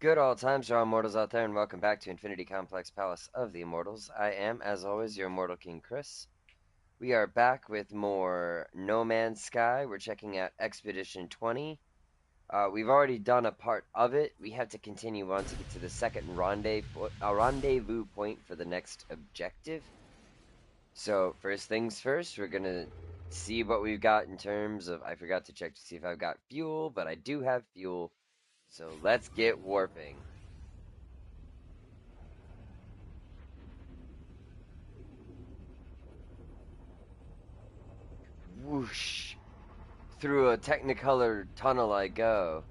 Good old times to all mortals out there, and welcome back to Infinity Complex Palace of the Immortals. I am, as always, your Immortal King Chris. We are back with more No Man's Sky. We're checking out Expedition 20. We've already done a part of it. We have to continue on to get to the second rendezvous point for the next objective. So, first things first, we're going to see what we've got in terms of... I forgot to check to see if I've got fuel, but I do have fuel. So, let's get warping. Whoosh! Through a technicolor tunnel I go.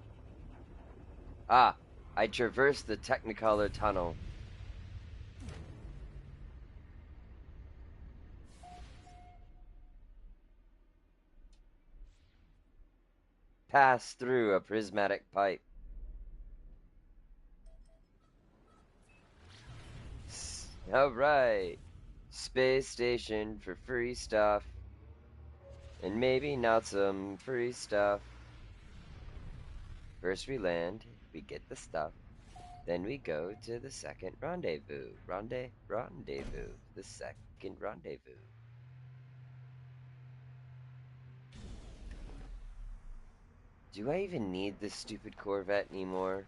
Ah, I traverse the technicolor tunnel. Pass through a prismatic pipe. Alright. Space station for free stuff. And maybe not some free stuff. First we land, we get the stuff. Then we go to the second rendezvous. Rendezvous. The second rendezvous. Do I even need this stupid Corvette anymore?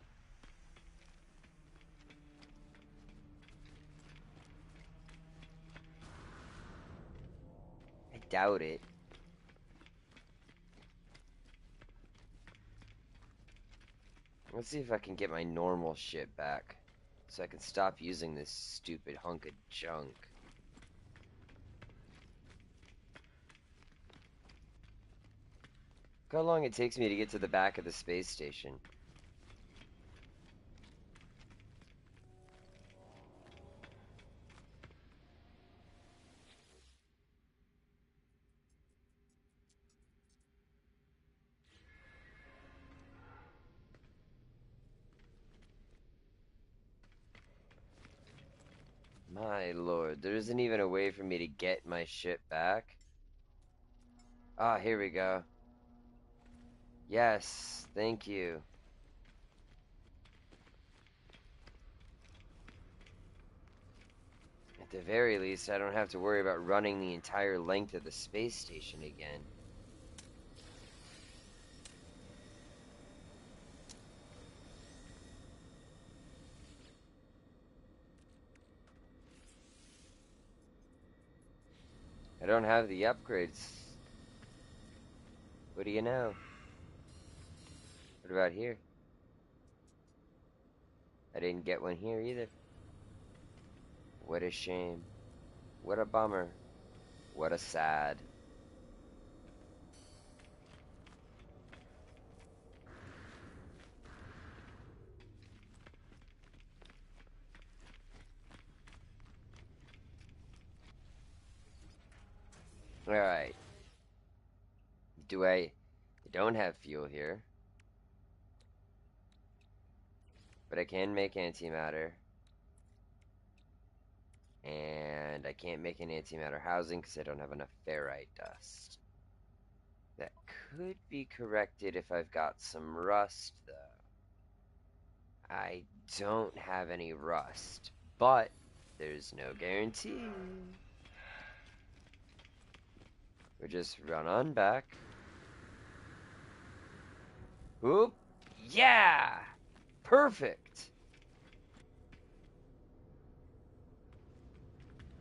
I doubt it. Let's see if I can get my normal shit back, so I can stop using this stupid hunk of junk. Look how long it takes me to get to the back of the space station. My lord, there isn't even a way for me to get my shit back. Ah, here we go. Yes, thank you. At the very least, I don't have to worry about running the entire length of the space station again. I don't have the upgrades. What do you know? What about here? I didn't get one here either. What a shame. What a bummer. What a sad. Alright. I don't have fuel here. But I can make antimatter. And I can't make an antimatter housing because I don't have enough ferrite dust. That could be corrected if I've got some rust, though. I don't have any rust, but there's no guarantee. We'll just run on back. Oop! Yeah! Perfect!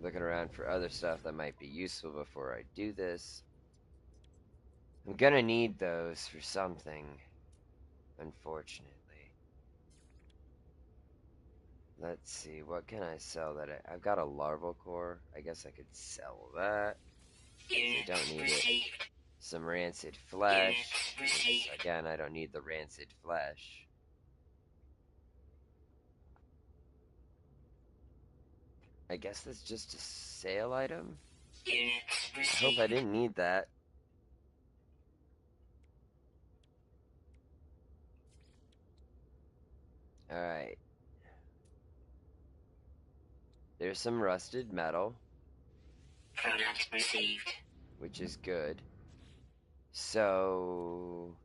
Looking around for other stuff that might be useful before I do this. I'm gonna need those for something, unfortunately. Let's see, what can I sell that I've got a larval core. I guess I could sell that. I don't need it. Some rancid flesh. Again, I don't need the rancid flesh. I guess that's just a sale item? I hope I didn't need that. Alright. There's some rusted metal. Product received. Which is good. So...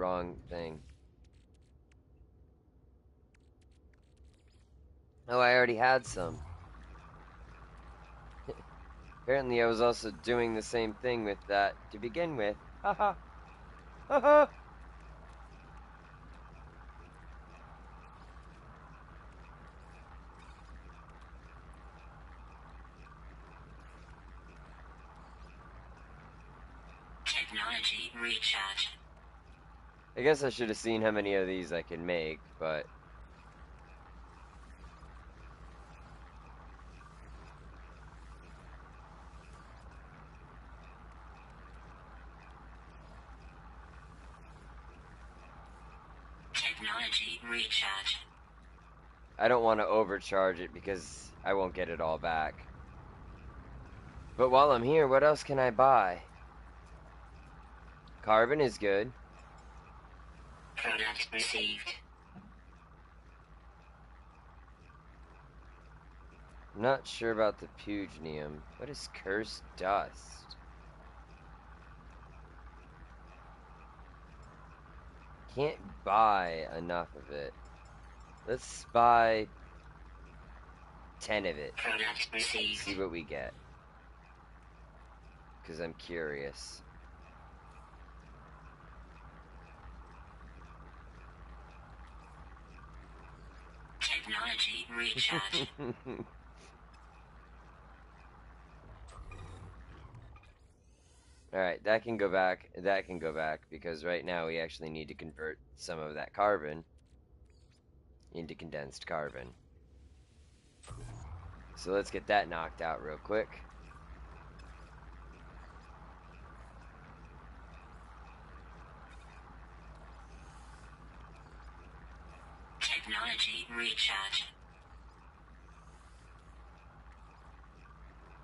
wrong thing. Oh, I already had some. Apparently I was also doing the same thing with that to begin with. Haha. Haha. Technology recharge. I guess I should have seen how many of these I can make, but Technology recharge. I don't want to overcharge it because I won't get it all back. But while I'm here, what else can I buy? Carbon is good. Product received. I'm not sure about the pugnium. What is cursed dust? Can't buy enough of it. Let's buy 10 of it. Product received. See what we get. Because I'm curious. Technology recharge. Alright, that can go back. That can go back. Because right now we actually need to convert some of that carbon into condensed carbon. So let's get that knocked out real quick. Technology recharge.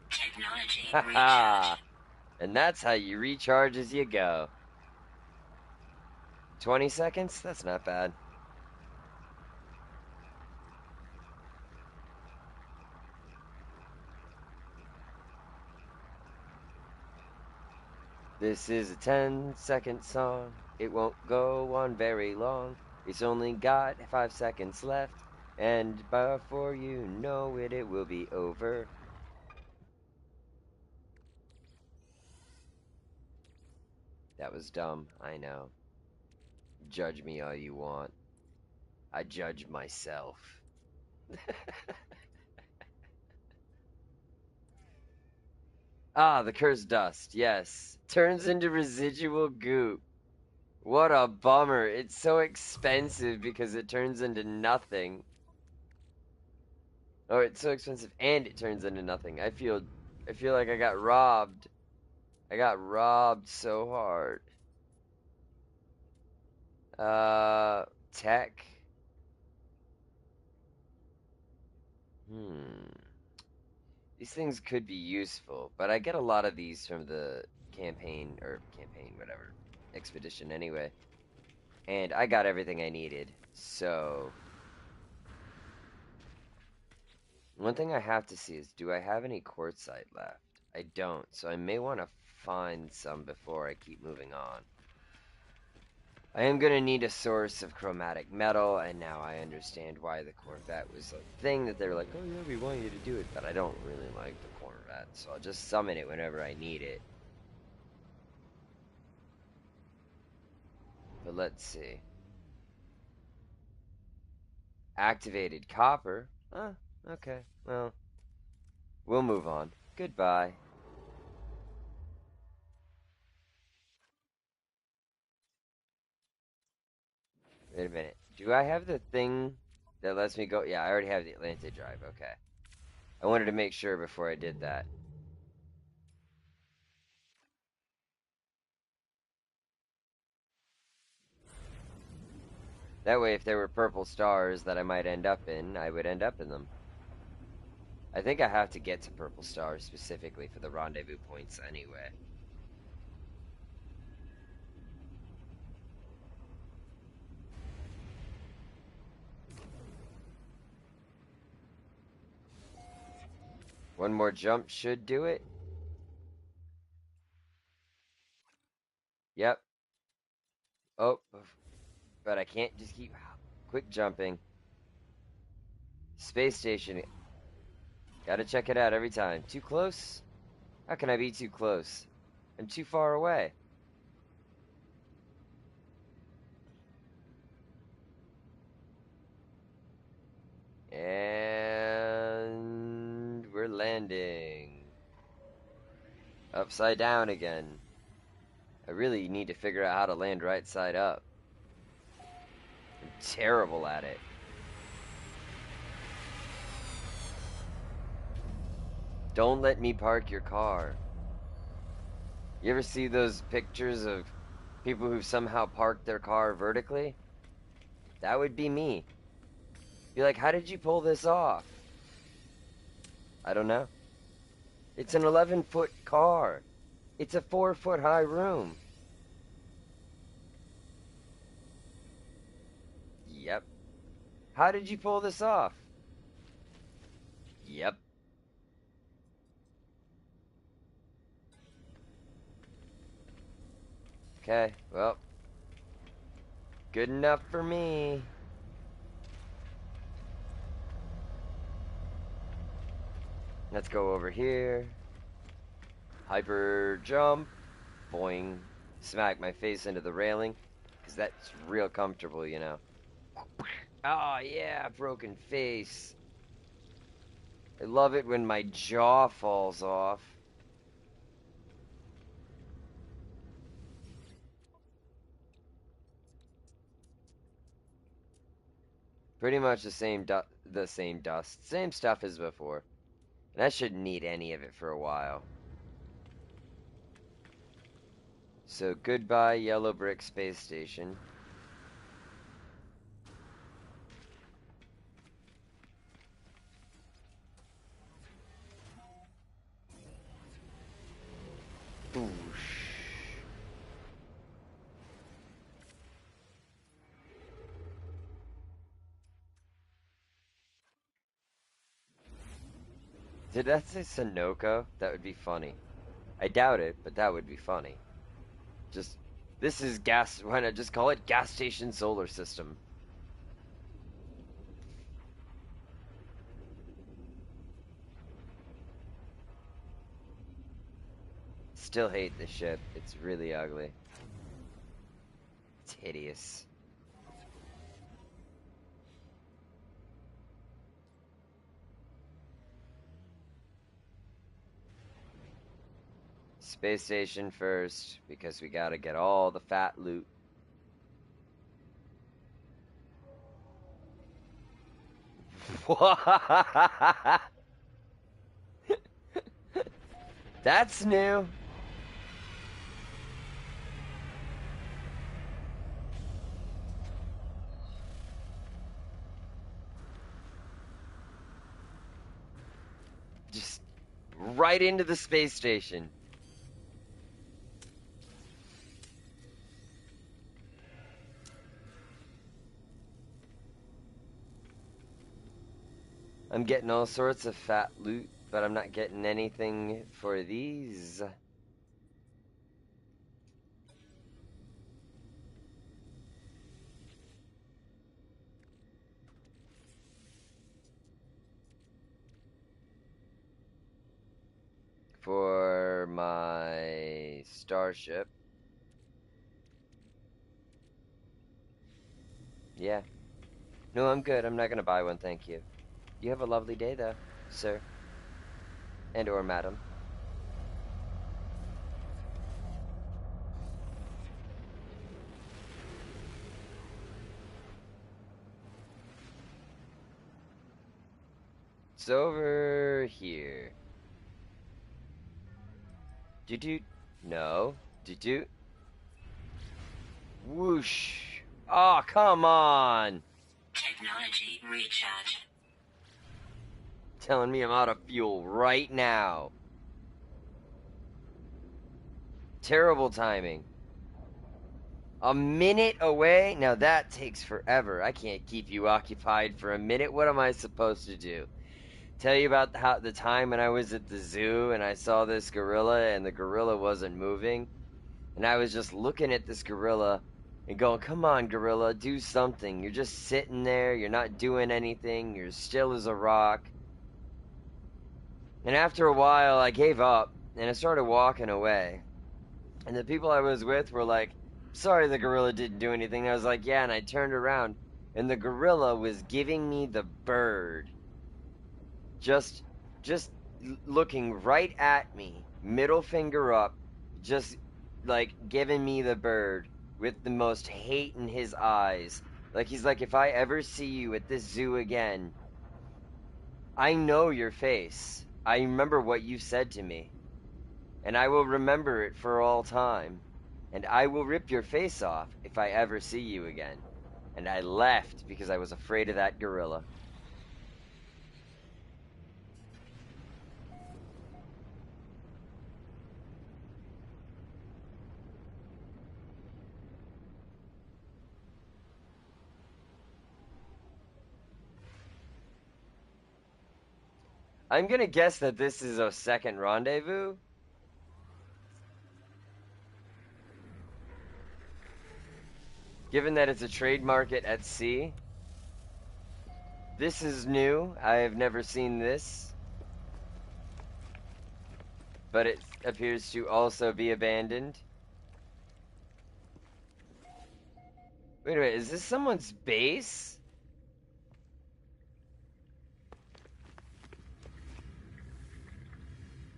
Technology recharge. And that's how you recharge as you go. 20 seconds? That's not bad. This is a 10-second song. It won't go on very long. It's only got 5 seconds left. And before you know it, it will be over. That was dumb, I know. Judge me all you want. I judge myself. Ah, the cursed dust, yes. Turns into residual goop. What a bummer. It's so expensive because it turns into nothing. Oh, it's so expensive and it turns into nothing. I feel like I got robbed. I got robbed so hard. Uh Tech. Hmm. These things could be useful, but I get a lot of these from the campaign, whatever, expedition anyway. And I got everything I needed. So, one thing I have to see is, do I have any quartzite left? I don't, so I may want to find some before I keep moving on. I am going to need a source of chromatic metal, and now I understand why the Corvette was a thing that they were like, oh yeah, we want you to do it, but I don't really like the Corvette, so I'll just summon it whenever I need it. But let's see. Activated copper? Huh, okay, well, we'll move on. Goodbye. Wait a minute. Do I have the thing that lets me go? Yeah, I already have the Atlanta drive, okay. I wanted to make sure before I did that. That way, if there were purple stars that I might end up in, I would end up in them. I think I have to get to purple stars specifically for the rendezvous points anyway. One more jump should do it. Yep. Oh, but I can't just keep quick jumping. Space station. Gotta check it out every time. Too close? How can I be too close? I'm too far away. And we're landing. Upside down again. I really need to figure out how to land right side up. I'm terrible at it. Don't let me park your car. You ever see those pictures of people who somehow parked their car vertically? That would be me. Be like, how did you pull this off? I don't know. It's an 11-foot car. It's a 4-foot high room. Yep. How did you pull this off? Yep. Okay, well, good enough for me. Let's go over here. Hyper jump. Boing. Smack my face into the railing. Because that's real comfortable, you know. Oh, yeah, broken face. I love it when my jaw falls off. Pretty much same stuff as before. And I shouldn't need any of it for a while. So goodbye, Yellow Brick Space Station. Boosh. Did that say Sunoco? That would be funny. I doubt it, but that would be funny. Just, this is gas, why not just call it Gas Station Solar System? Still hate this ship. It's really ugly. It's hideous. Space station first, because we gotta get all the fat loot. That's new. Just right into the space station. I'm getting all sorts of fat loot, but I'm not getting anything for these. For my starship. Yeah. No, I'm good. I'm not gonna buy one, thank you. You have a lovely day, though, sir. And or madam. It's over here. Doot. No. Doot. Whoosh. Oh, come on. Technology recharge. Telling me I'm out of fuel right now. Terrible timing. A minute away? Now that takes forever. I can't keep you occupied for a minute. What am I supposed to do? Tell you about how the time when I was at the zoo and I saw this gorilla and the gorilla wasn't moving? And I was just looking at this gorilla and going, "Come on, gorilla, do something. You're just sitting there. You're not doing anything. You're still as a rock." And after a while, I gave up and I started walking away. And the people I was with were like, "Sorry, the gorilla didn't do anything." And I was like, "Yeah." And I turned around, and the gorilla was giving me the bird, just, just looking right at me, middle finger up, just like giving me the bird with the most hate in his eyes. Like he's like, "If I ever see you at this zoo again, I know your face. I remember what you said to me, and I will remember it for all time. And I will rip your face off if I ever see you again." And I left because I was afraid of that gorilla. I'm gonna guess that this is a second rendezvous, given that it's a trade market at sea. This is new. I have never seen this, but it appears to also be abandoned. Wait a minute, is this someone's base?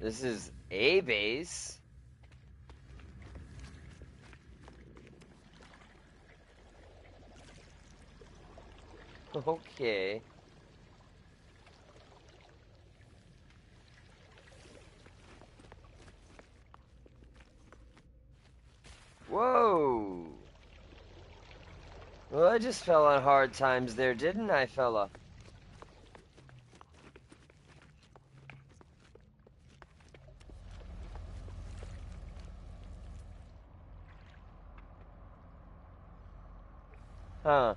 This is a base. Okay. Whoa. Well, I just fell on hard times there, didn't I, fella? Huh.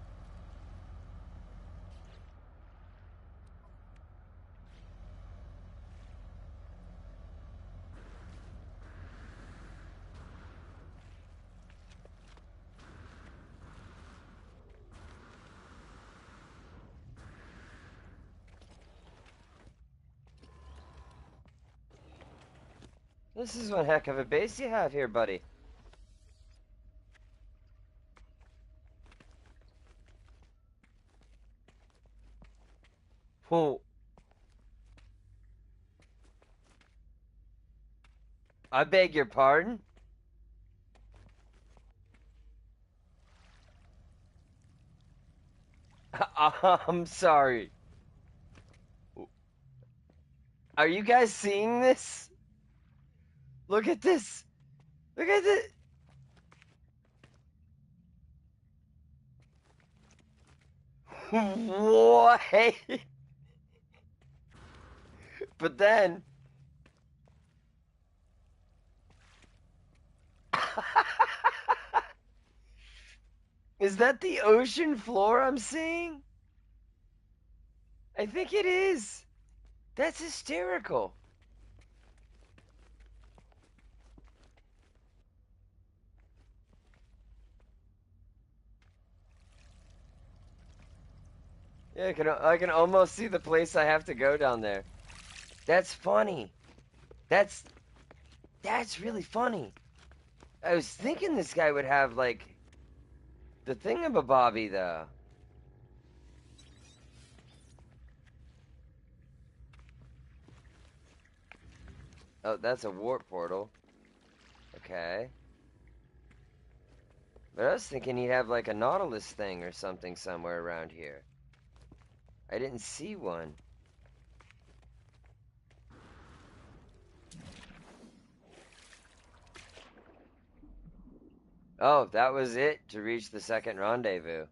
This is one heck of a base you have here, buddy. Whoa. I beg your pardon? I'm sorry. Are you guys seeing this? Look at this. Look at this. What? But then, is that the ocean floor I'm seeing? I think it is. That's hysterical. Yeah, I can almost see the place I have to go down there. That's funny. That's that's really funny. I was thinking this guy would have like the thingamabobby though. Oh, that's a warp portal. Okay. But I was thinking he'd have like a Nautilus thing or something somewhere around here. I didn't see one. Oh, that was it to reach the second rendezvous.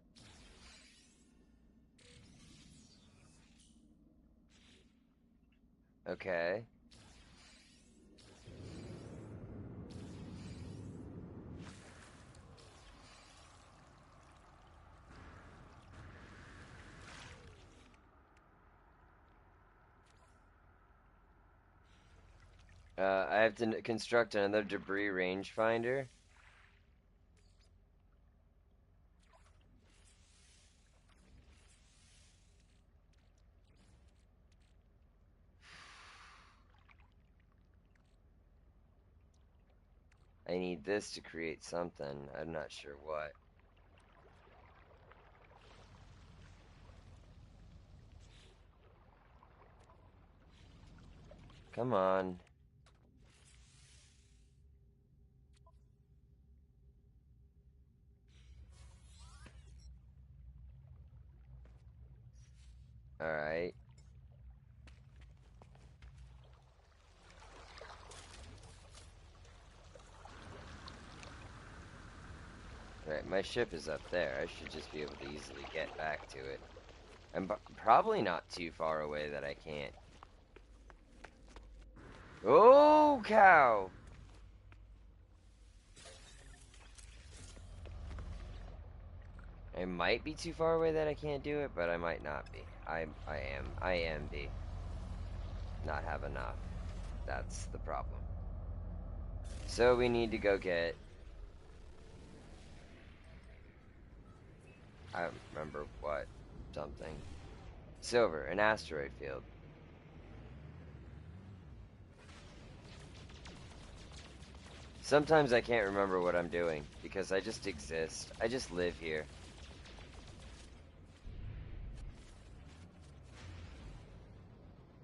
Okay. I have to construct another debris rangefinder. I need this to create something. I'm not sure what. Come on. Alright. Alright, my ship is up there. I should just be able to easily get back to it. I'm probably not too far away that I can't. Oh, cow! I might be too far away that I can't do it, but I might not be. I am be. Not have enough. That's the problem. So we need to go get... I don't remember what. Something. Silver, an asteroid field. Sometimes I can't remember what I'm doing, because I just exist. I just live here.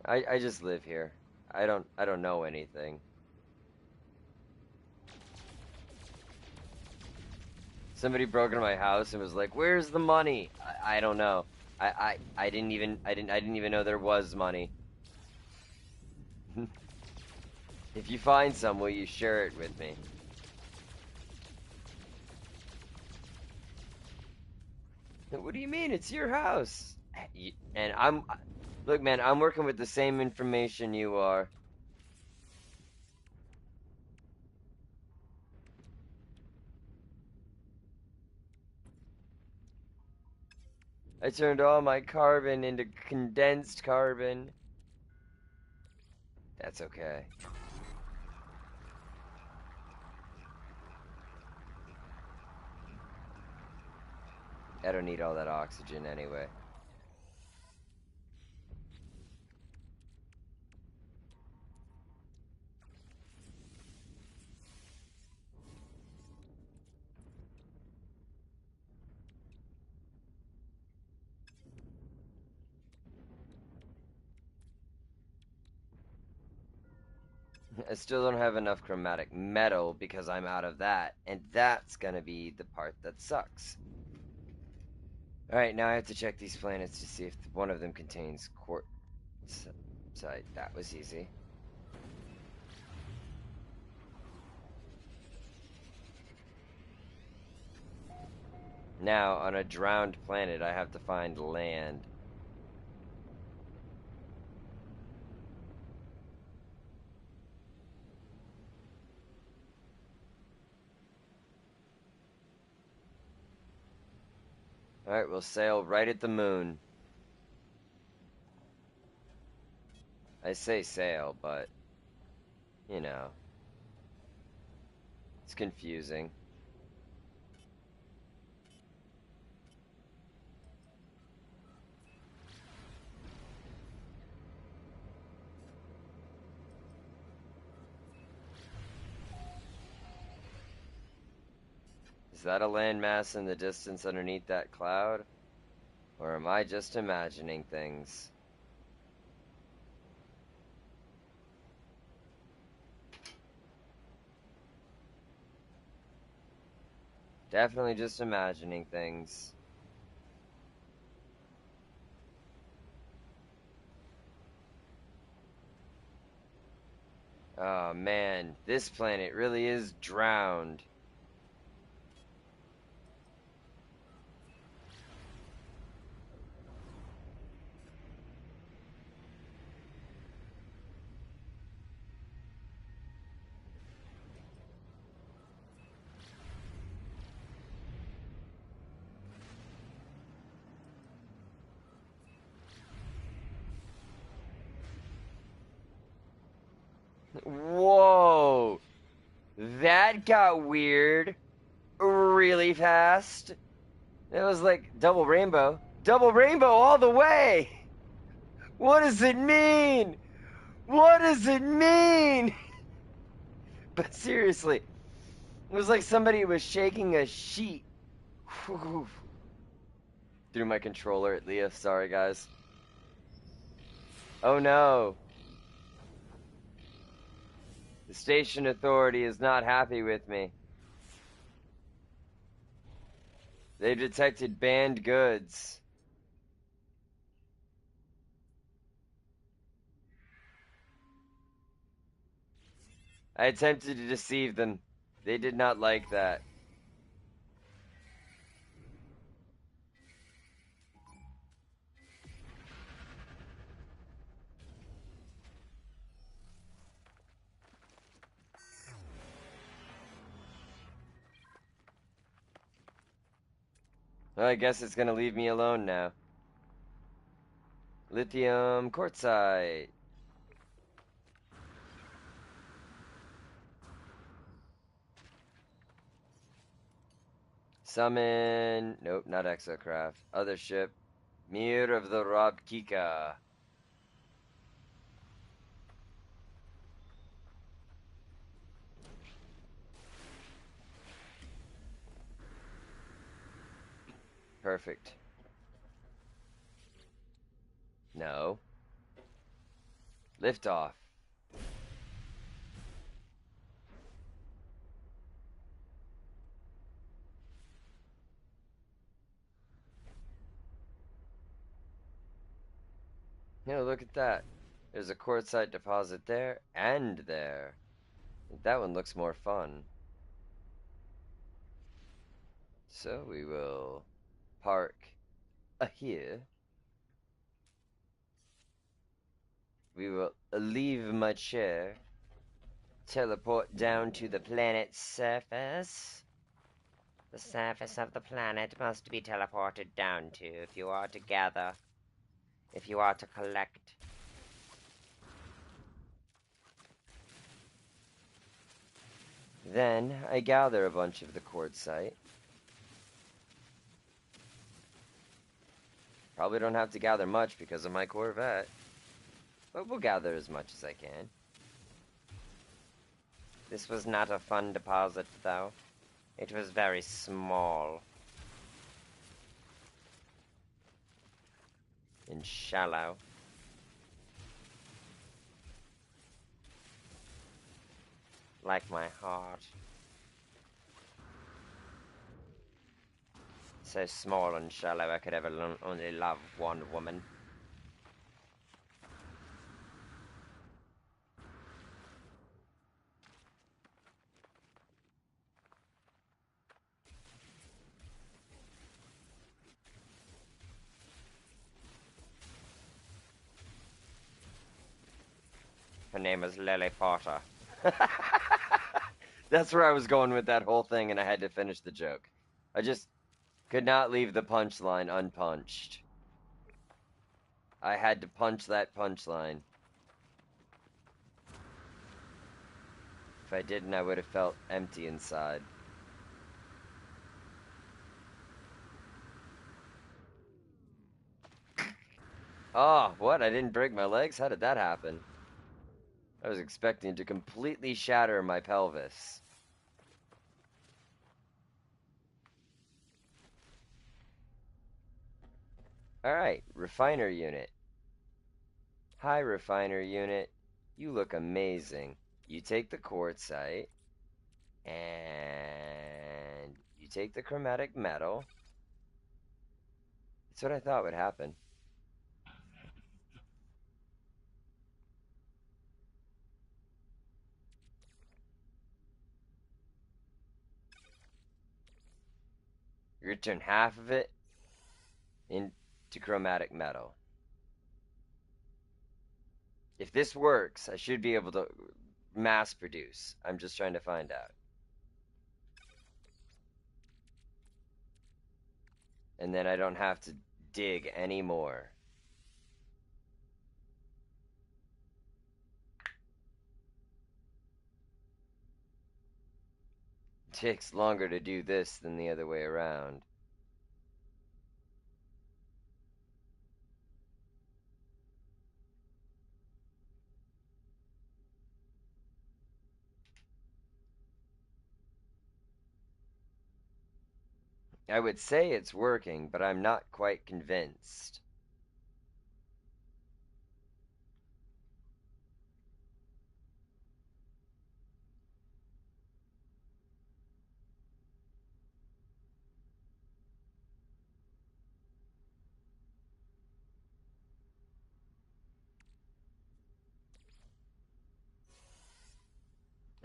I just live here. I don't know anything. Somebody broke into my house and was like, "Where's the money?" I don't know. I didn't even know there was money. If you find some, will you share it with me? What do you mean? It's your house. And look, man, I'm working with the same information you are. I turned all my carbon into condensed carbon. That's okay. I don't need all that oxygen anyway. I still don't have enough chromatic metal because I'm out of that, and that's gonna be the part that sucks. Alright, now I have to check these planets to see if one of them contains quartz. That was easy. Now, on a drowned planet, I have to find land. Alright, we'll sail right at the moon. I say sail, but, you know, it's confusing. Is that a landmass in the distance underneath that cloud? Or am I just imagining things? Definitely just imagining things. Oh man, this planet really is drowned. Whoa! That got weird really fast. It was like double rainbow. Double rainbow all the way! What does it mean? What does it mean? But seriously, It was like somebody was shaking a sheet through my controller at Leah. Sorry, guys. Oh no. The station authority is not happy with me. They detected banned goods. I attempted to deceive them. They did not like that. Well, I guess it's gonna leave me alone now. Lithium quartzite. Summon. Nope, not exocraft. Other ship. Mir of the Robkika. Perfect. No. Liftoff. Look at that. There's a quartzite deposit there and there. That one looks more fun. So we will park here. We will leave my chair. Teleport down to the planet's surface. The surface of the planet must be teleported down to if you are to gather, if you are to collect. Then I gather a bunch of the quartzite. Probably don't have to gather much because of my Corvette, but we'll gather as much as I can. This was not a fun deposit, though. It was very small and shallow. Like my heart. So small and shallow I could ever only love one woman. Her name is Lily Potter. That's where I was going with that whole thing, and I had to finish the joke. I just could not leave the punchline unpunched. I had to punch that punchline. If I didn't, I would have felt empty inside. Oh, what? I didn't break my legs? How did that happen? I was expecting to completely shatter my pelvis. Alright, refiner unit. Hi, refiner unit. You look amazing. You take the quartzite, and you take the chromatic metal. That's what I thought would happen. You turn half of it into chromatic metal. If this works, I should be able to mass produce. I'm just trying to find out. And then I don't have to dig anymore. It takes longer to do this than the other way around. I would say it's working, but I'm not quite convinced.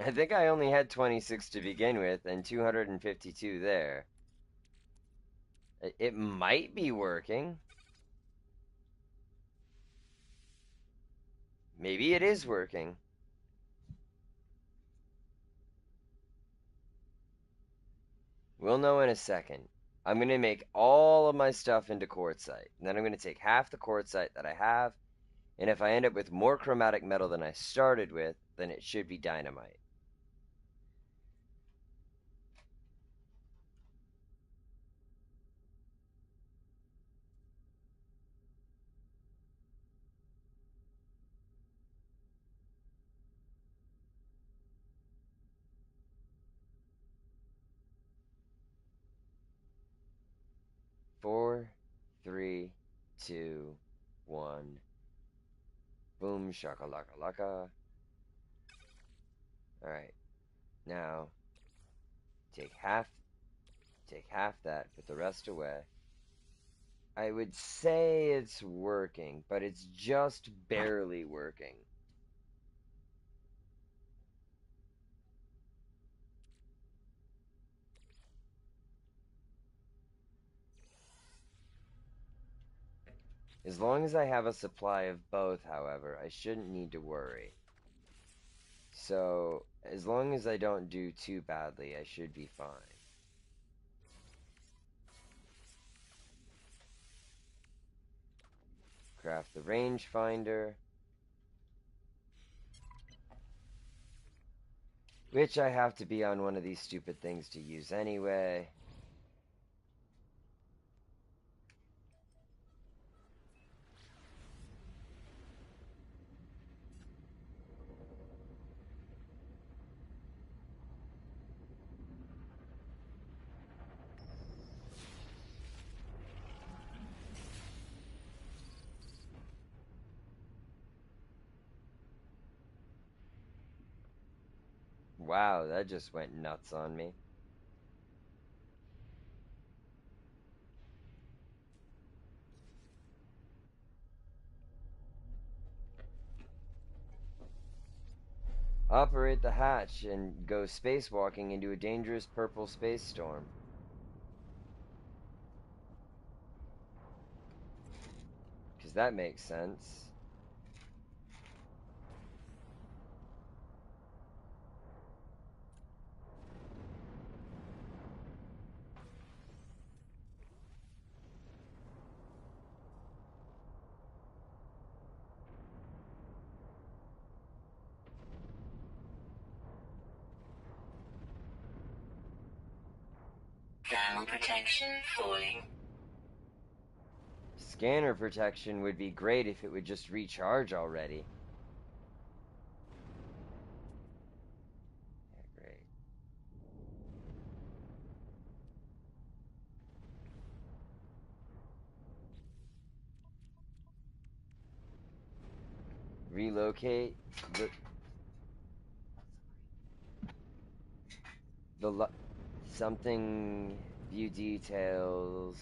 I think I only had 26 to begin with and 252 there. It might be working. Maybe it is working. We'll know in a second. I'm going to make all of my stuff into quartzite. And then I'm going to take half the quartzite that I have, and if I end up with more chromatic metal than I started with, then it should be dynamite. 4, 3, 2, 1. Boom, shakalaka laka. Alright, now take half take half that, put the rest away. I would say it's working, but it's just barely working. As long as I have a supply of both, however, I shouldn't need to worry. So, as long as I don't do too badly, I should be fine. Craft the rangefinder, which I have to be on one of these stupid things to use anyway. Wow, that just went nuts on me. Operate the hatch and go spacewalking into a dangerous purple space storm. Because that makes sense. Thermal protection falling. Scanner protection would be great if it would just recharge already. Yeah, great. Relocate the the something view details.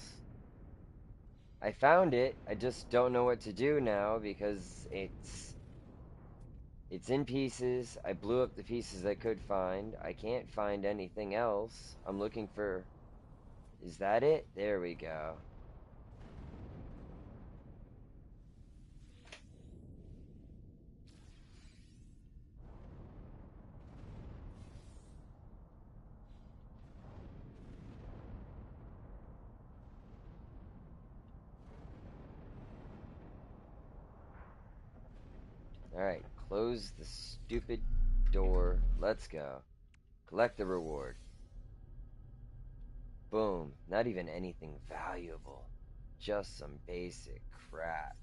I found it. I just don't know what to do now because it's in pieces. I blew up the pieces I could find. I can't find anything else. I'm looking for. Is that it? There we go. Alright, close the stupid door. Let's go. Collect the reward. Boom. Not even anything valuable. Just some basic crap.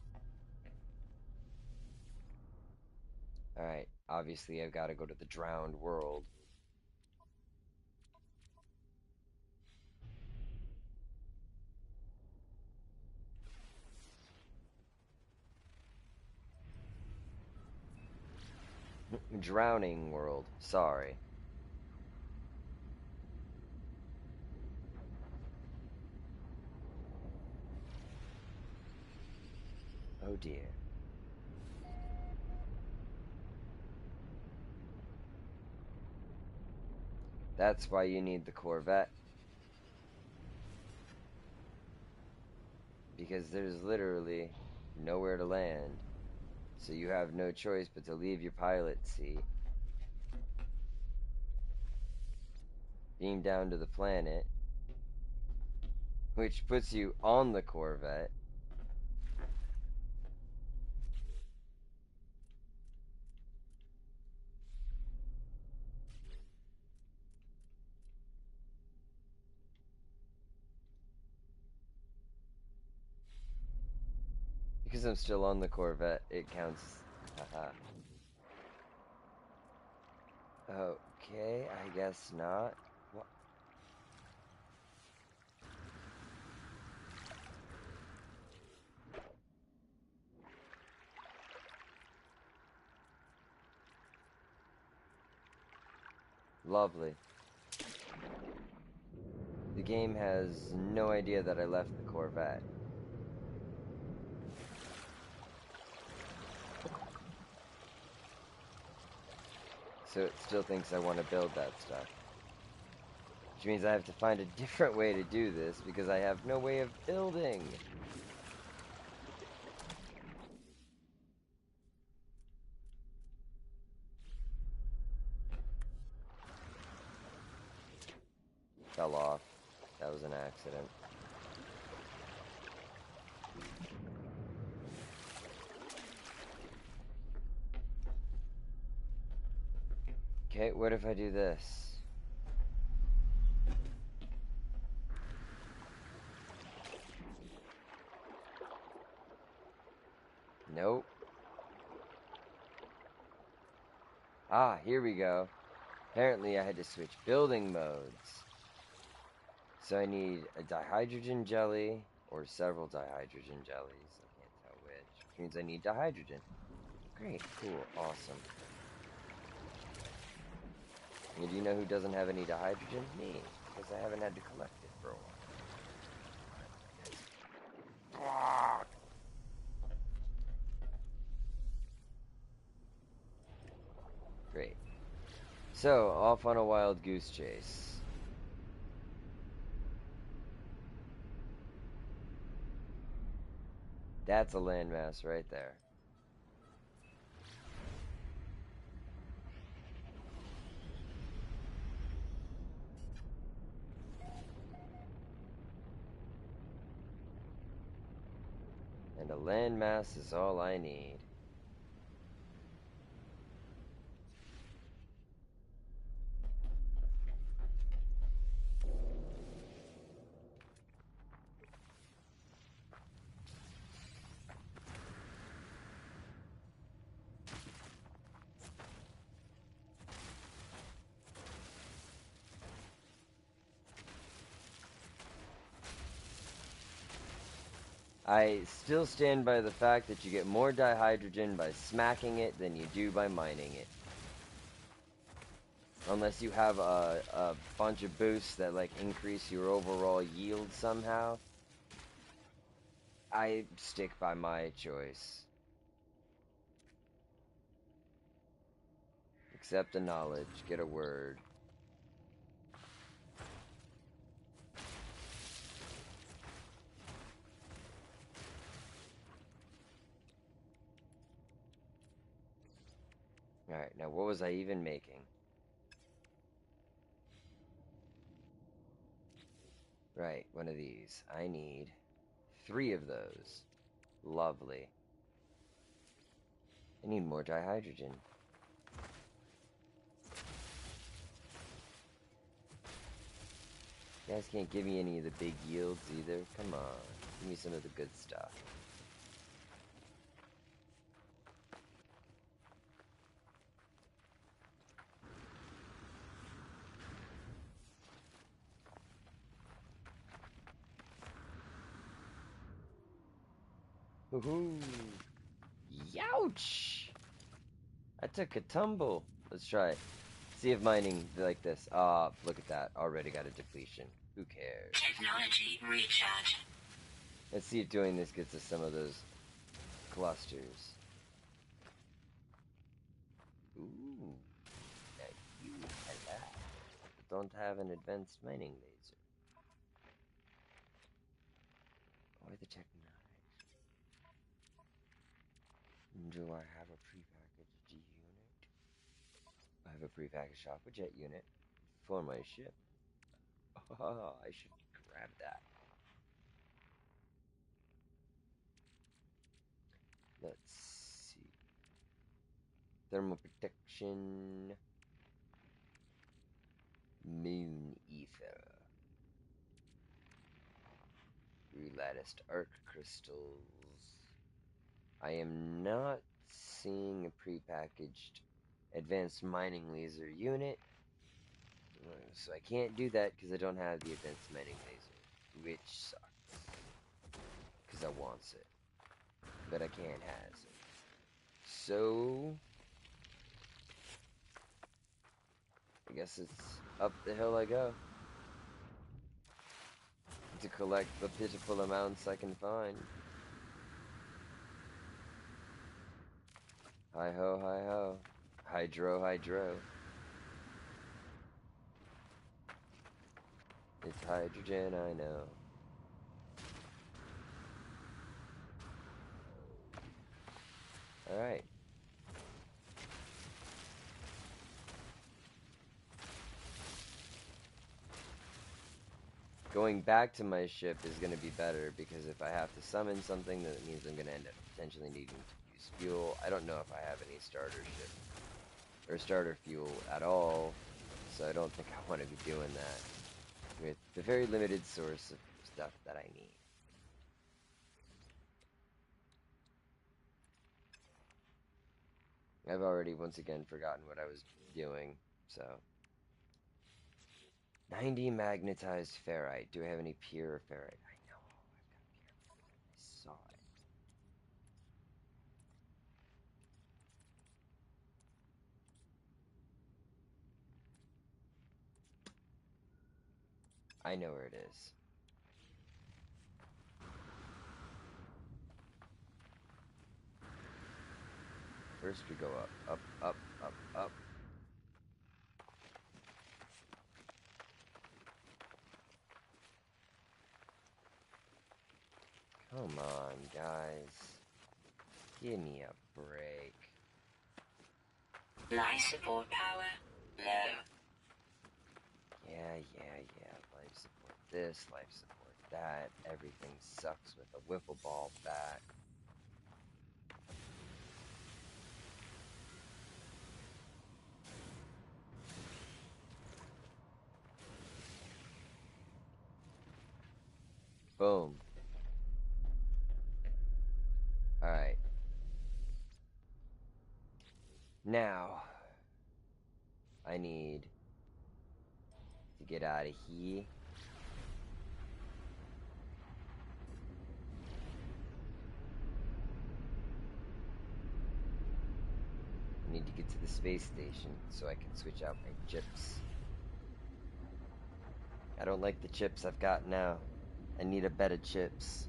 Alright, obviously I've got to go to the drowned world. Drowning world. Sorry. Oh dear. That's why you need the Corvette. Because there's literally nowhere to land. So you have no choice but to leave your pilot seat, beam down to the planet, which puts you on the Corvette. Because I'm still on the Corvette, it counts. Haha. Okay, I guess not. What? Lovely. The game has no idea that I left the Corvette. So it still thinks I want to build that stuff. Which means I have to find a different way to do this because I have no way of building. Fell off. That was an accident. Okay, what if I do this? Nope. Ah, here we go. Apparently I had to switch building modes. So I need a dihydrogen jelly or several dihydrogen jellies. I can't tell which means I need dihydrogen. Great, cool, awesome. And do you know who doesn't have any dihydrogen? Me, because I haven't had to collect it for a while. Great. So, off on a wild goose chase. That's a landmass right there. And a landmass is all I need. I still stand by the fact that you get more dihydrogen by smacking it than you do by mining it. Unless you have a bunch of boosts that like increase your overall yield somehow. I stick by my choice. Accept the knowledge, get a word. Alright, now what was I even making? Right, one of these. I need 3 of those. Lovely. I need more dihydrogen. You guys can't give me any of the big yields either. Come on, give me some of the good stuff. Woohoo! Youch! I took a tumble. Let's try it. See if mining like this. Ah, look at that. Already got a depletion. Who cares? Technology recharge. Let's see if doing this gets us some of those clusters. Ooh, now you hello. Don't have an advanced mining laser. Or the technology. Do I have a prepackaged unit? I have a prepackaged chopper jet unit for my ship. Oh, I should grab that. Let's see. Thermal protection. Moon ether. Blue latticed arc crystals. I am not seeing a prepackaged advanced mining laser unit. So I can't do that because I don't have the advanced mining laser. Which sucks. Because I wants it. But I can't has it. So I guess it's up the hill I go. To collect the pitiful amounts I can find. Hi ho, hi ho. Hydro, hydro. It's hydrogen, I know. Alright. Going back to my ship is going to be better because if I have to summon something, then it means I'm going to end up potentially needing to use fuel. I don't know if I have any starter ship or starter fuel at all, so I don't think I want to be doing that with the very limited source of stuff that I need. I've already once again forgotten what I was doing, so 90 magnetized ferrite. Do I have any pure ferrite? I know I've got pure ferrite. I saw it. I know where it is. First we go up, up, up, up, up. Come on, guys. Give me a break. Life support power low. Yeah. Life support this, life support that. Everything sucks with a wiffle ball bat. Boom. Alright. Now, I need to get out of here. I need to get to the space station so I can switch out my chips. I don't like the chips I've got now. I need a better chips.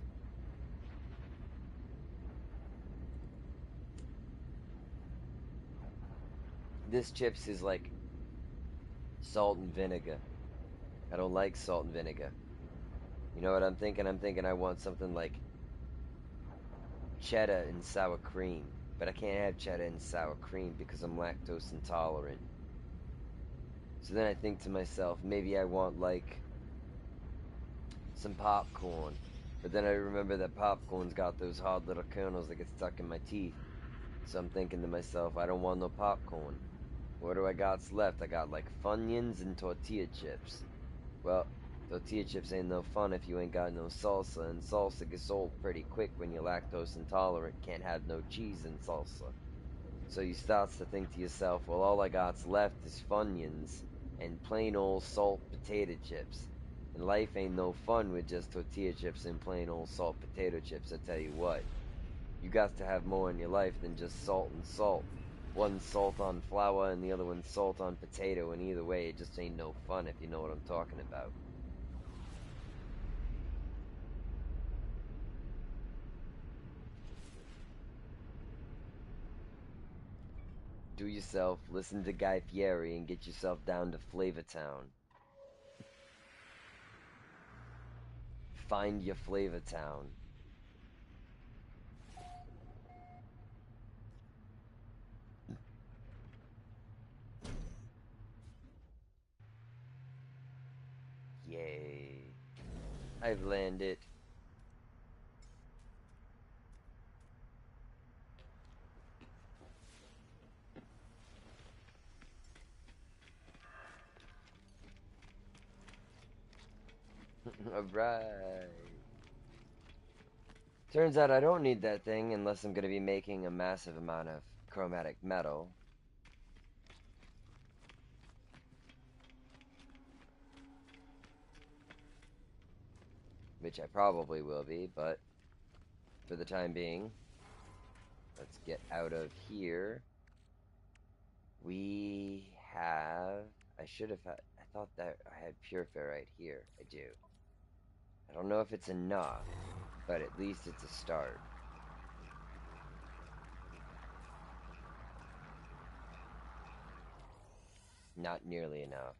This chips is like salt and vinegar. I don't like salt and vinegar. You know what I'm thinking? I'm thinking I want something like cheddar and sour cream. But I can't have cheddar and sour cream because I'm lactose intolerant. So then I think to myself, maybe I want like some popcorn. But then I remember that popcorn's got those hard little kernels that get stuck in my teeth. So I'm thinking to myself, I don't want no popcorn. What do I got left? I got like Funyuns and tortilla chips. Well, tortilla chips ain't no fun if you ain't got no salsa, and salsa gets old pretty quick when you're lactose intolerant, can't have no cheese in salsa. So you starts to think to yourself, well, all I got's left is Funyuns and plain old salt potato chips. And life ain't no fun with just tortilla chips and plain old salt potato chips, I tell you what. You got to have more in your life than just salt and salt. One's salt on flour and the other one's salt on potato, and either way, it just ain't no fun if you know what I'm talking about. Do yourself, listen to Guy Fieri, and get yourself down to Flavor Town. Find your Flavor Town. Yay. I've landed. Alright. Turns out I don't need that thing unless I'm going to be making a massive amount of chromatic metal. Which I probably will be, but for the time being, let's get out of here. We have... I should have had... I thought that I had pure ferrite here. I do. I don't know if it's enough, but at least it's a start. Not nearly enough.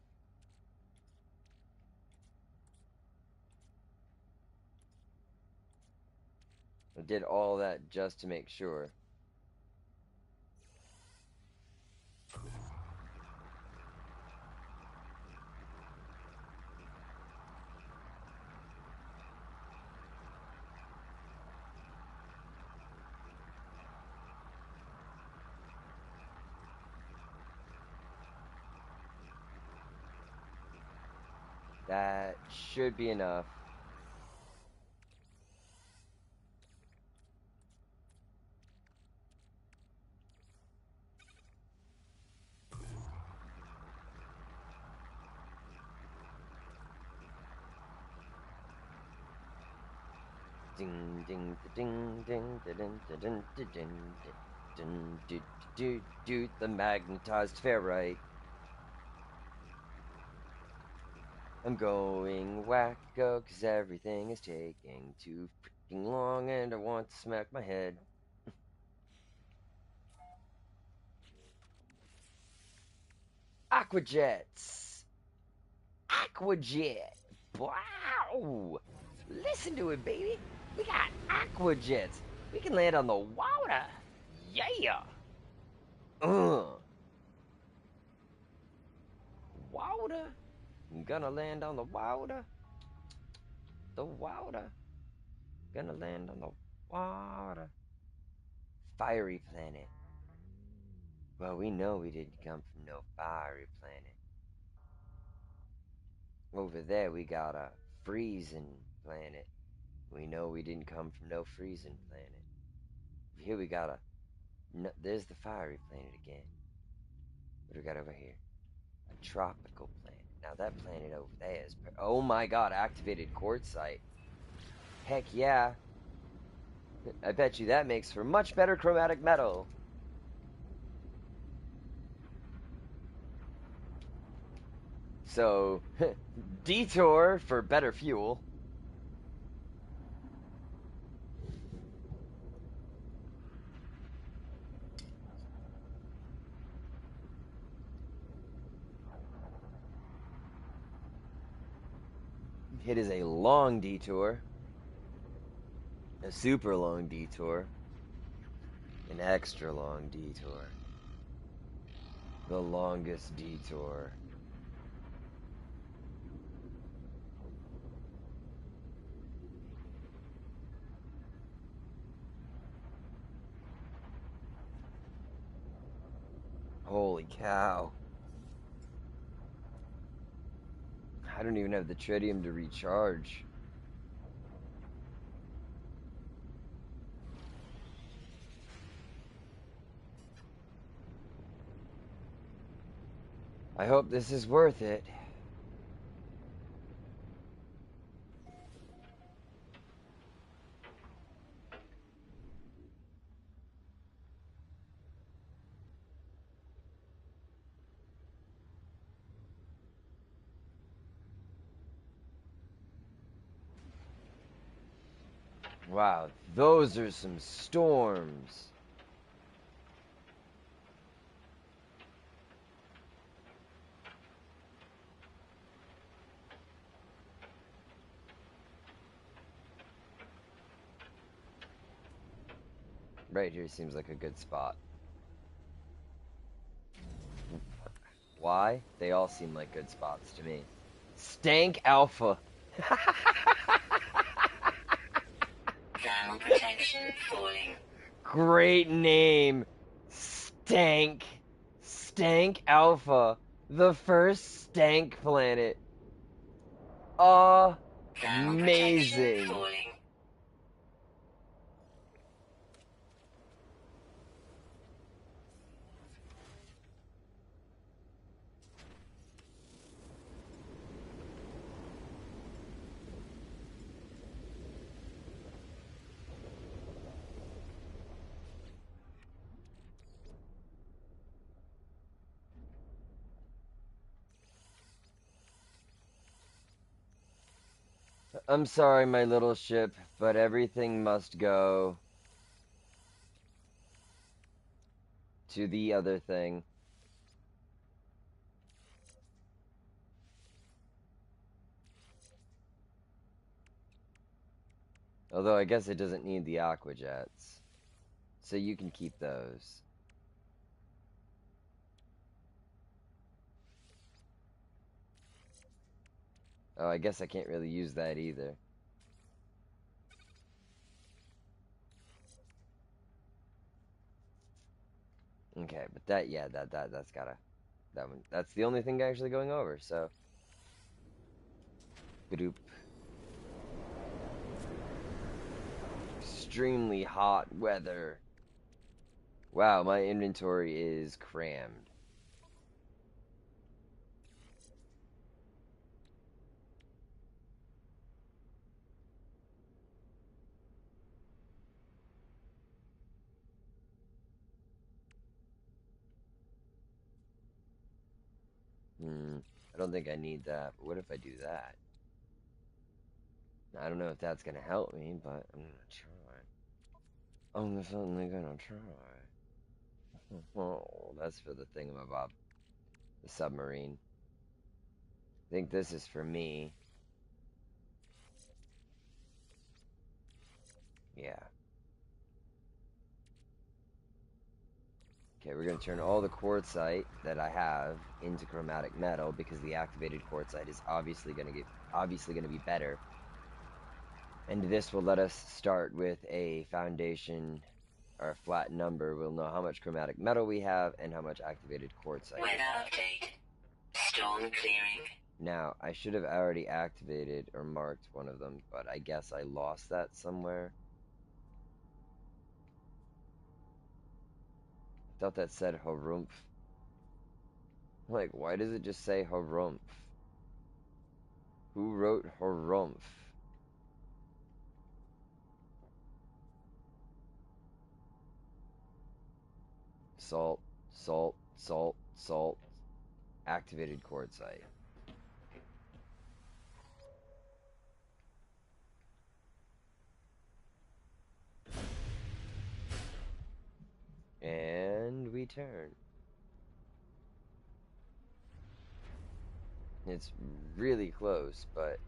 I did all that just to make sure. That should be enough. Ding ding ding ding ding ding ding ding ding ding do the magnetized ferrite. I'm going wacko 'cause everything is taking too freaking long and I want to smack my head. Aquajets! Aquajet! Wow! Listen to it, baby! We got aquajets! We can land on the water! Yeah! Water? I'm gonna land on the water. The water. Gonna land on the water. Fiery planet. Well, we know we didn't come from no fiery planet. Over there, we got a freezing planet. We know we didn't come from no freezing planet. Here we got a... No, there's the fiery planet again. What do we got over here? A tropical planet. Now that planet over there is... Oh my god, activated quartzite. Heck yeah. I bet you that makes for much better chromatic metal. So, detour for better fuel. It is a long detour. A super long detour. An extra long detour. The longest detour. Holy cow. I don't even have the tritium to recharge. I hope this is worth it. Wow, those are some storms. Right here seems like a good spot. Why? They all seem like good spots to me. Stank Alpha. Thermal protection falling. Great name. Stank. Stank Alpha. The first stank planet. Thermal protection Amazing. falling. I'm sorry, my little ship, but everything must go to the other thing. Although I guess it doesn't need the aquajets. So you can keep those. Oh, I guess I can't really use that either. Okay, but that, yeah, that's gotta, that one, that's the only thing actually going over, so. Badoop. Extremely hot weather. Wow, my inventory is crammed. I don't think I need that, but what if I do that? I don't know if that's gonna help me, but I'm gonna try. I'm certainly gonna try. Oh, that's for the thingamabob. The submarine. I think this is for me. Yeah. Okay, we're gonna turn all the quartzite that I have into chromatic metal because the activated quartzite is obviously gonna be better. And this will let us start with a foundation or a flat number. We'll know how much chromatic metal we have and how much activated quartzite we Weather have. update. Storm clearing. Now, I should have already activated or marked one of them, but I guess I lost that somewhere. I thought that said Harumph. Like, why does it just say Harumph? Who wrote Harumph? Salt, salt, salt, salt. Activated quartzite. And we turn. It's really close, but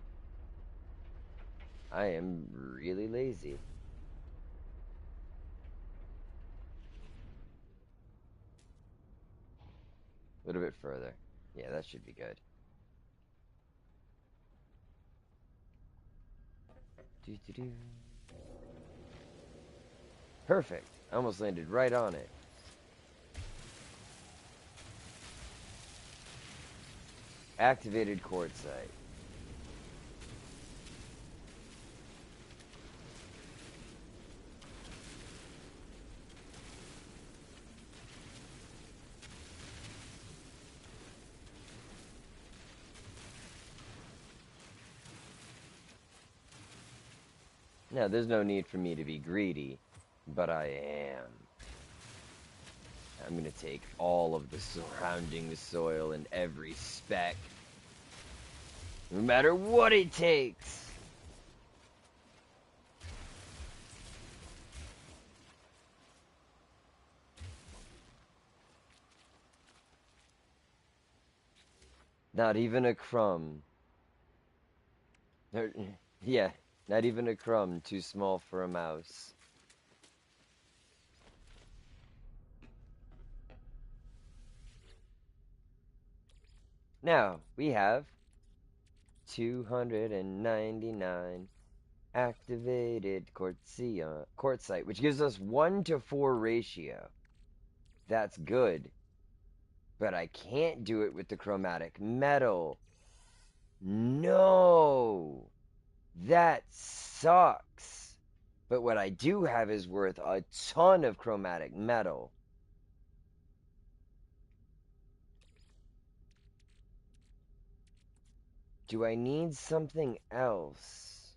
I am really lazy. A little bit further. Yeah, that should be good. Doo -doo -doo. Perfect. I almost landed right on it. Activated quartzite. Now, there's no need for me to be greedy, but I am. I'm gonna take all of the surrounding soil and every speck. No matter what it takes. Not even a crumb. There- yeah, not even a crumb too small for a mouse. Now, we have 299 activated quartzite, which gives us 1 to 4 ratio. That's good, but I can't do it with the chromatic metal. No! That sucks. But what I do have is worth a ton of chromatic metal. Do I need something else?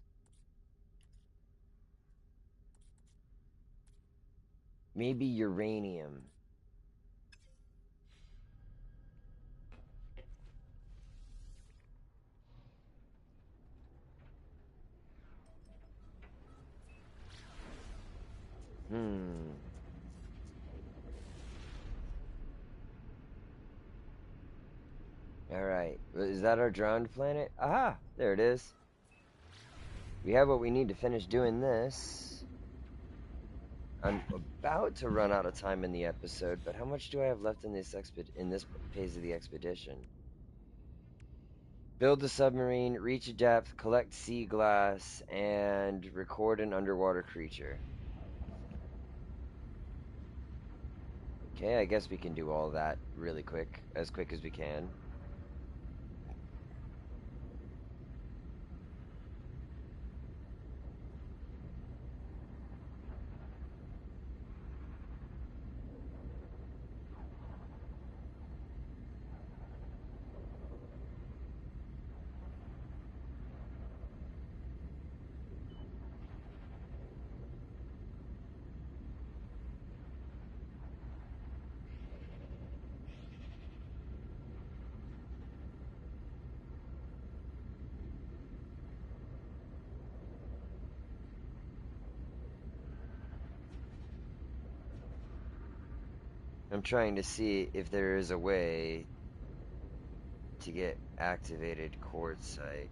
Maybe uranium. Hmm. All right. Is that our drowned planet? Aha! There it is. We have what we need to finish doing this. I'm about to run out of time in the episode, but how much do I have left in this phase of the expedition? Build a submarine, reach a depth, collect sea glass, and record an underwater creature. Okay, I guess we can do all that really quick, as quick as we can. I'm trying to see if there is a way to get activated quartzite.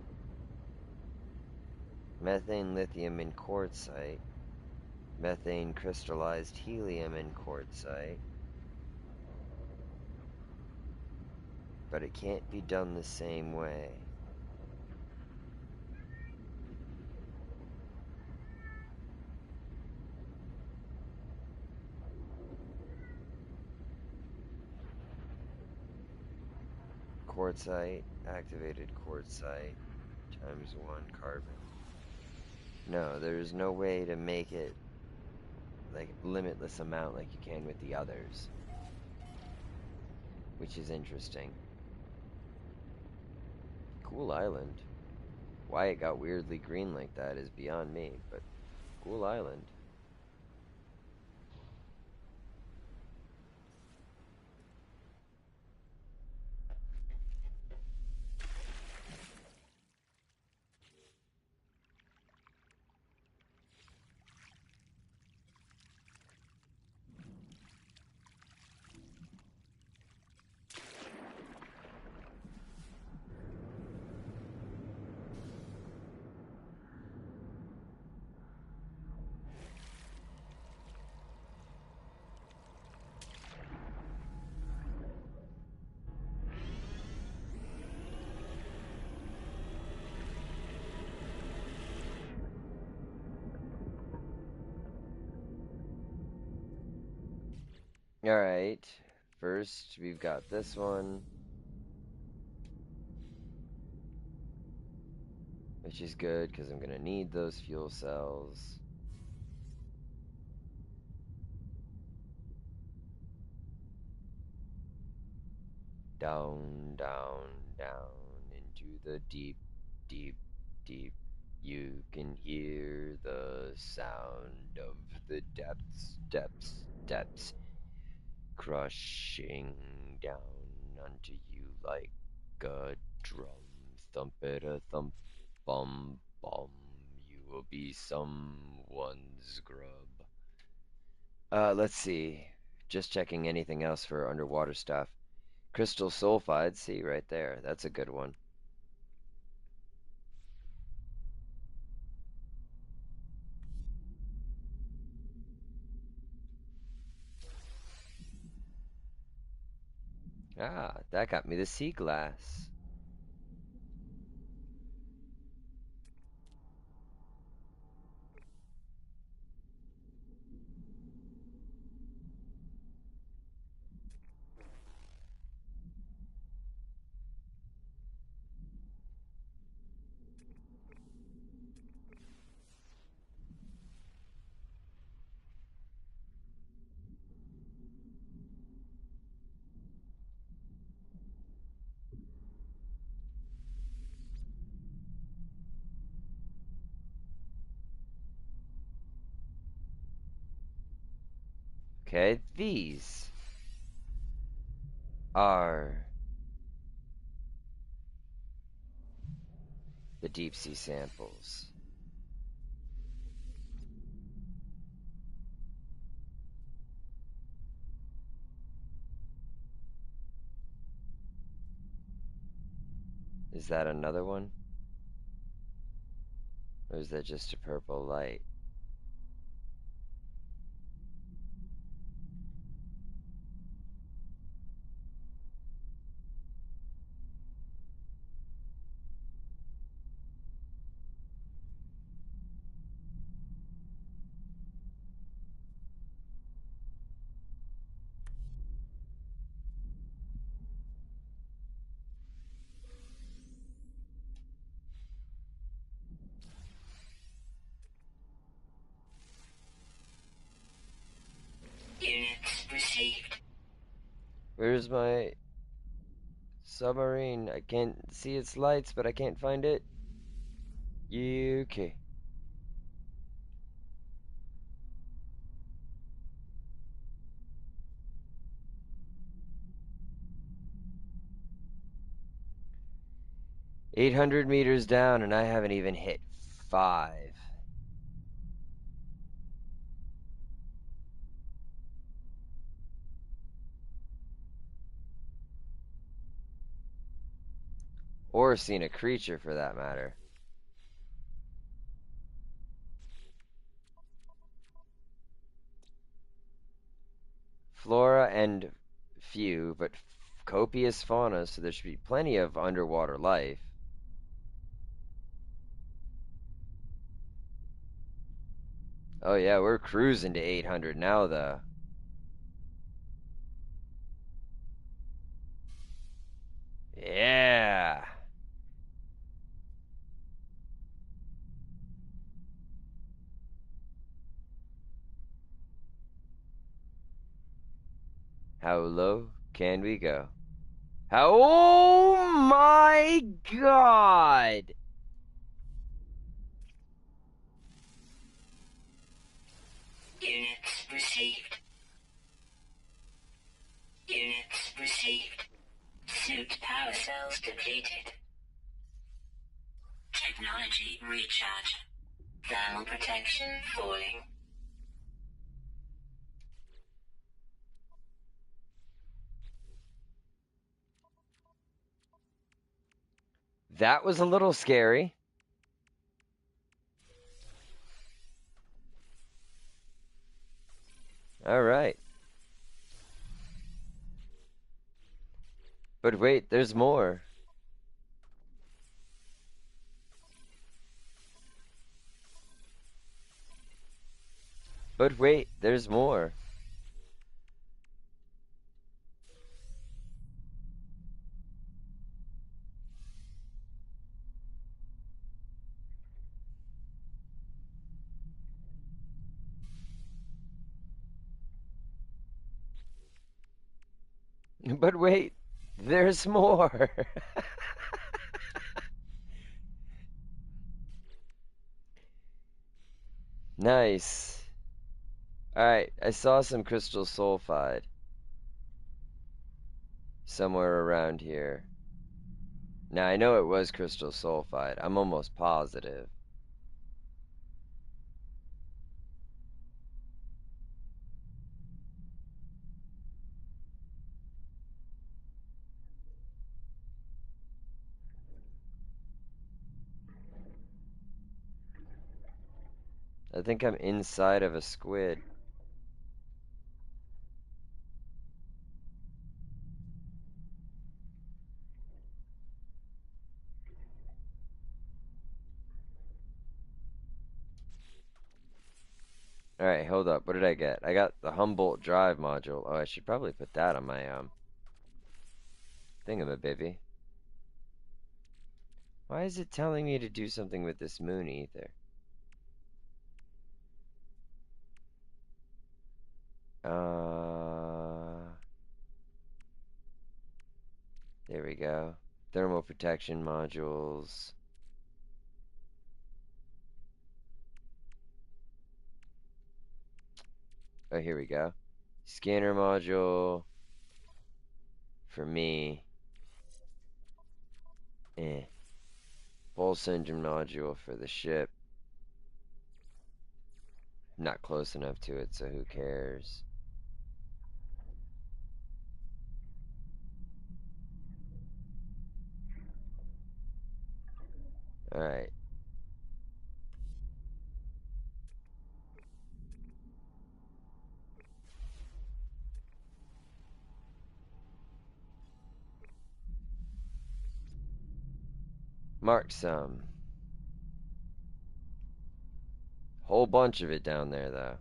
Methane, lithium, and quartzite. Methane, crystallized helium, and quartzite. But it can't be done the same way. Quartzite, activated quartzite, times 1 carbon. No, there's no way to make it like limitless amount like you can with the others, which is interesting. Cool island. Why it got weirdly green like that is beyond me, but cool island. Alright, first we've got this one, which is good because I'm going to need those fuel cells. Down, down, down into the deep, deep, deep. You can hear the sound of the depths, depths, depths, crushing down onto you like a drum. Thump it a thump, bum, bum. You will be someone's grub. Let's see. Just checking anything else for underwater stuff. Crystal sulfide, see right there. That's a good one. Ah, that got me the sea glass. Okay, these are the deep sea samples. Is that another one? Or is that just a purple light? Units received. Where's my submarine? I can't see its lights, but I can't find it. Okay. $800 down, and I haven't even hit 5. Or seen a creature for that matter. Flora and few, but copious fauna, so there should be plenty of underwater life. Oh yeah, we're cruising to 800 now, though. Yeah. How low can we go? How? Oh my God! Units received. Units received. Suit power cells depleted. Technology recharge. Thermal protection falling. That was a little scary. All right. But wait, there's more. But wait, there's more. But wait, there's more. Nice. Alright, I saw some crystal sulfide somewhere around here. Now, I know it was crystal sulfide. I'm almost positive. I think I'm inside of a squid. Alright, hold up. What did I get? I got the Humboldt Drive module. Oh, I should probably put that on my, thingamabibby. Why is it telling me to do something with this moon ether? There we go. Thermal protection modules. Oh, here we go. Scanner module for me. Eh. Pulse engine module for the ship. Not close enough to it, so who cares? Alright. Mark some. Whole bunch of it down there, though.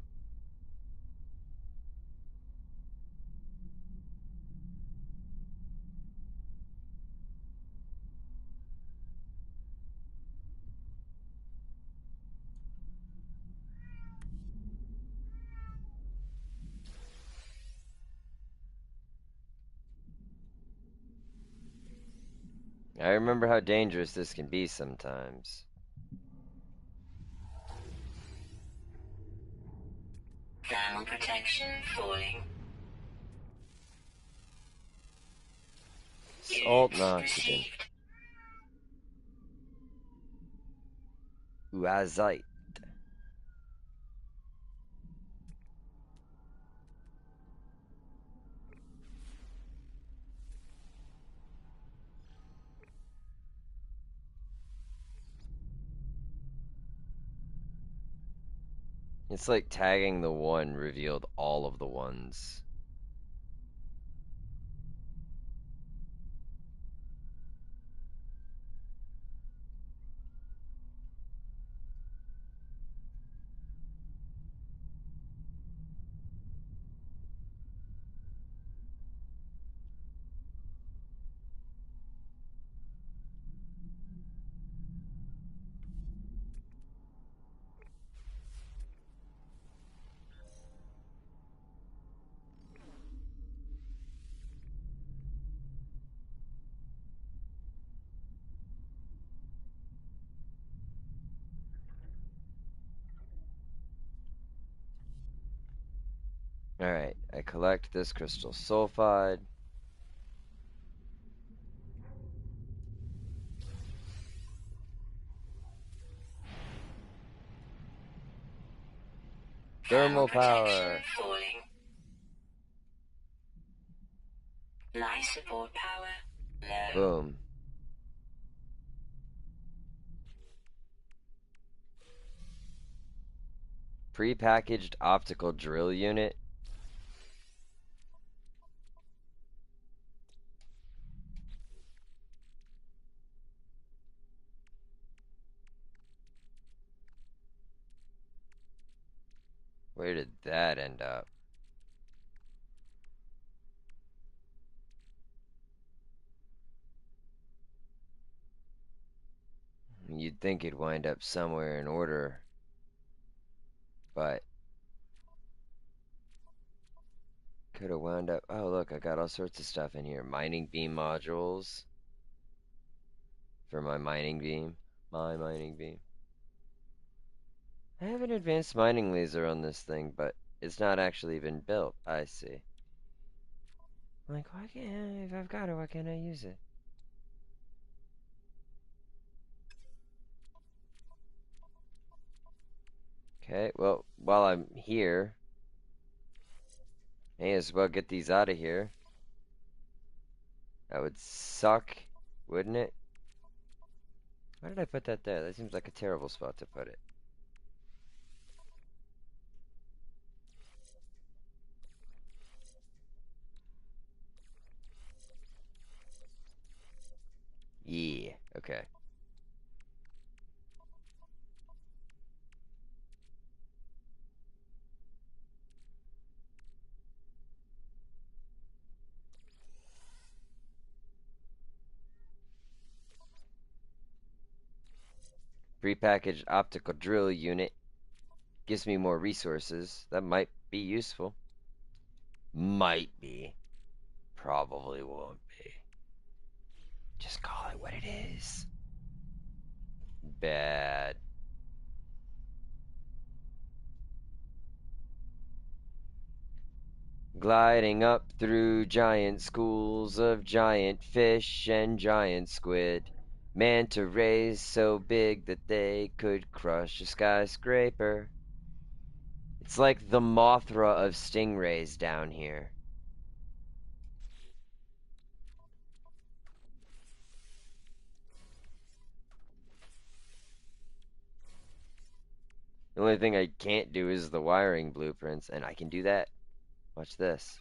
I remember how dangerous this can be sometimes. Thermal protection falling. Salt and Units oxygen. received. Uazite. It's like tagging the one revealed all of the ones. Alright, I collect this crystal sulfide. Thermal Thermal protection power. falling. Life support power low. Boom. Pre-packaged optical drill unit. Where did that end up? You'd think it'd wind up somewhere in order, but could have wound up. Oh, look, I got all sorts of stuff in here. Mining beam modules for my mining beam. My mining beam. I have an advanced mining laser on this thing, but it's not actually been built. I see. I'm like, why can't if I've got it, why can't I use it? Okay, well, while I'm here, may as well get these out of here. That would suck, wouldn't it? Why did I put that there? That seems like a terrible spot to put it. Okay. Prepackaged optical drill unit gives me more resources. That might be useful. Might be. Probably won't be. Just call it what it is. Bad. Gliding up through giant schools of giant fish and giant squid. Manta rays so big that they could crush a skyscraper. It's like the Mothra of stingrays down here. The only thing I can't do is the wiring blueprints, and I can do that. Watch this.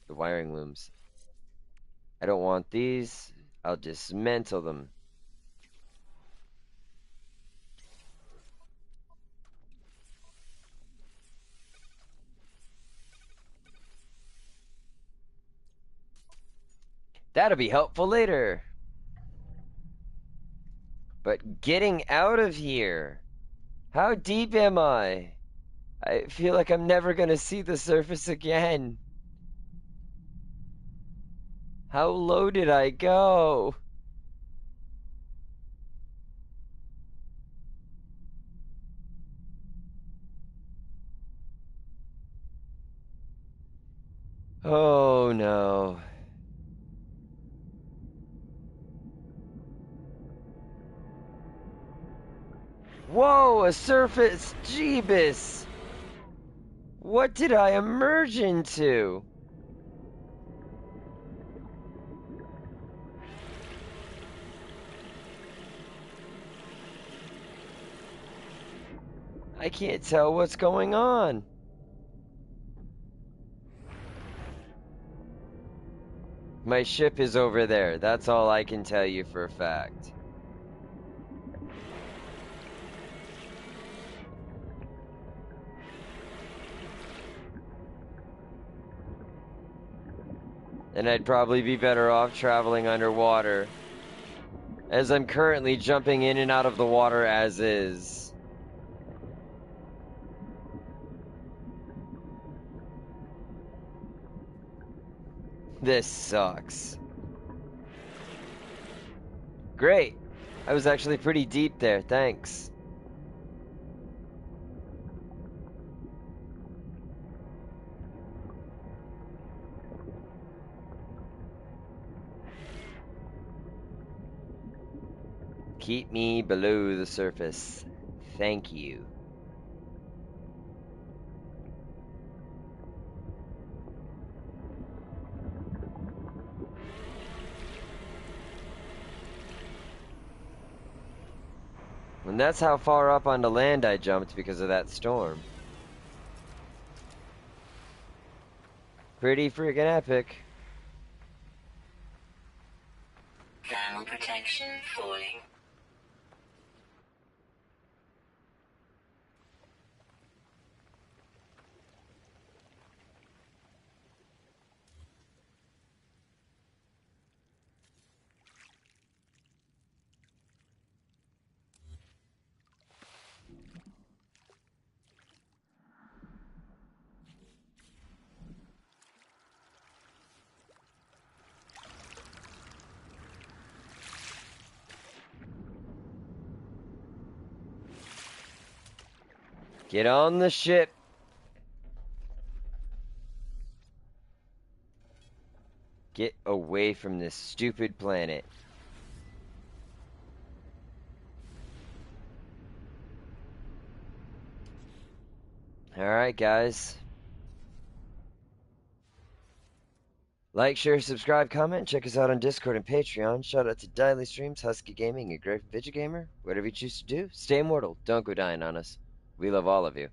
The wiring looms. I don't want these. I'll dismantle them. That'll be helpful later. But getting out of here. How deep am I? I feel like I'm never gonna see the surface again. How low did I go? Oh no. Whoa, a surface! Jeebus! What did I emerge into? I can't tell what's going on. My ship is over there. That's all I can tell you for a fact. And I'd probably be better off traveling underwater, as I'm currently jumping in and out of the water as is. This sucks. Great. I was actually pretty deep there, thanks. Keep me below the surface. Thank you. And that's how far up onto land I jumped because of that storm. Pretty freaking epic. Thermal protection falling. Get on the ship. Get away from this stupid planet. Alright, guys. Like, share, subscribe, comment. Check us out on Discord and Patreon. Shout out to Daily Streams, Husky Gaming, and Great Video Gamer. Whatever you choose to do, stay immortal. Don't go dying on us. We love all of you.